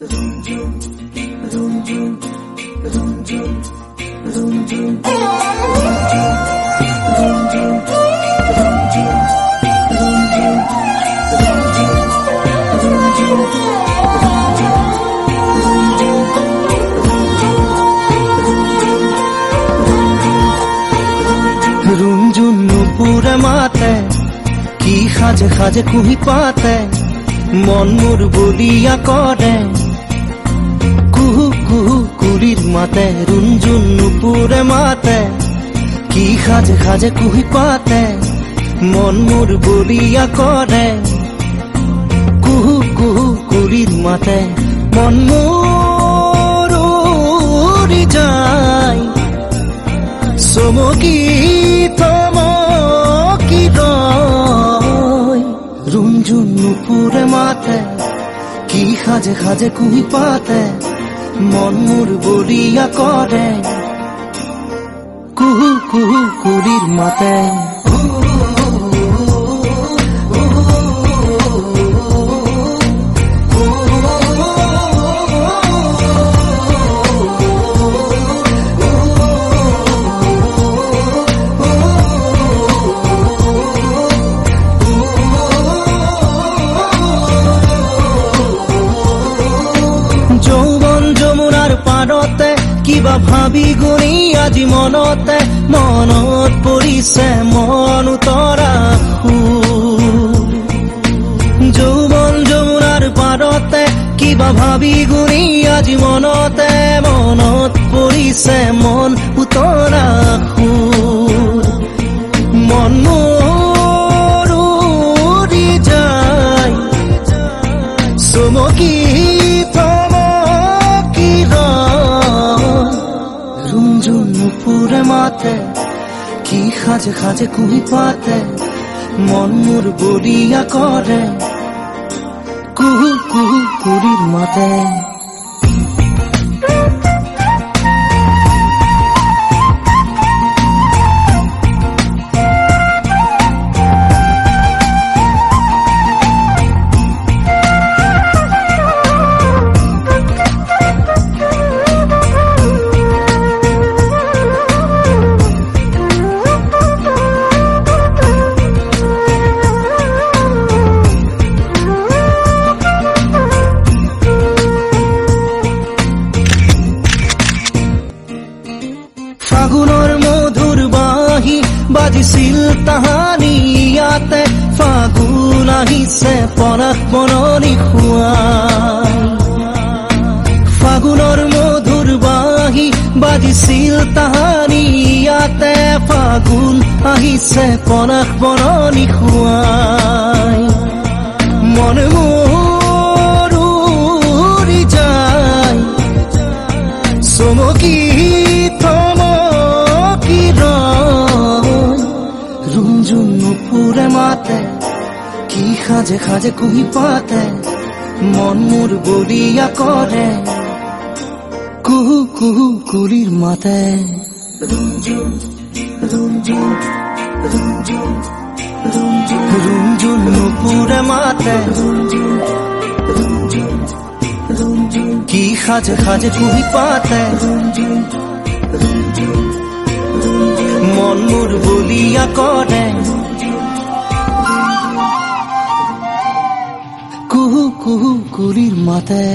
रुंझुन नुपुरे माते की खाजे खाजे कुही पाते मन मोर बलिया करे कुहू कुहू कुलिर माते रुंझुन नुपुरे माते की खाजे खाजे कुही पाते मन मोर बलिया करे कुहू कुहू कुलिर माते मन मोर उड़ी जाय सोमकी थमकी रय रुंझुन नुपुरे माते की खाजे खाजे कुही पाते मन मोर बलिया करे कुहू कुहू कुलिर माते কিবা ভাবি গুনি আজি মনতে মনত পৰিছে মন উতৰা যৌৱন যমুনাৰ পাৰতে কিবা ভাবি গুনি আজি মনতে মনত পৰিছে মন উতৰা মন মোৰ উৰি যায় চমকি रुंझुन नुपुरे माते की खाजे खाजे कुही पाते मन मोर बलिया करे कुहू कुहू कुलिर माते ফাগুনৰ মধুৰ বাঁহী বাজিছিল তাহানি ইয়াতে ফাগুন আহিছে পৰাগ বননি খুৱাই ফাগুনৰ মধুৰ বাঁহী বাজিছিল তাহানি ইয়াতে ফাগুন আহিছে পৰাগ বননি খুৱাই মন মোৰ উৰি যায় চমকি रुंझुन नुपुरे माते की खाजे खाजे कुही पाते मन मोर बलिया करे कुहू कुहू कुलिर माते रुंझुन नुपुरे माते की खाजे खाजे कुही पाते मन मोर बलिया करे कुहू कुहू कुलिर माते।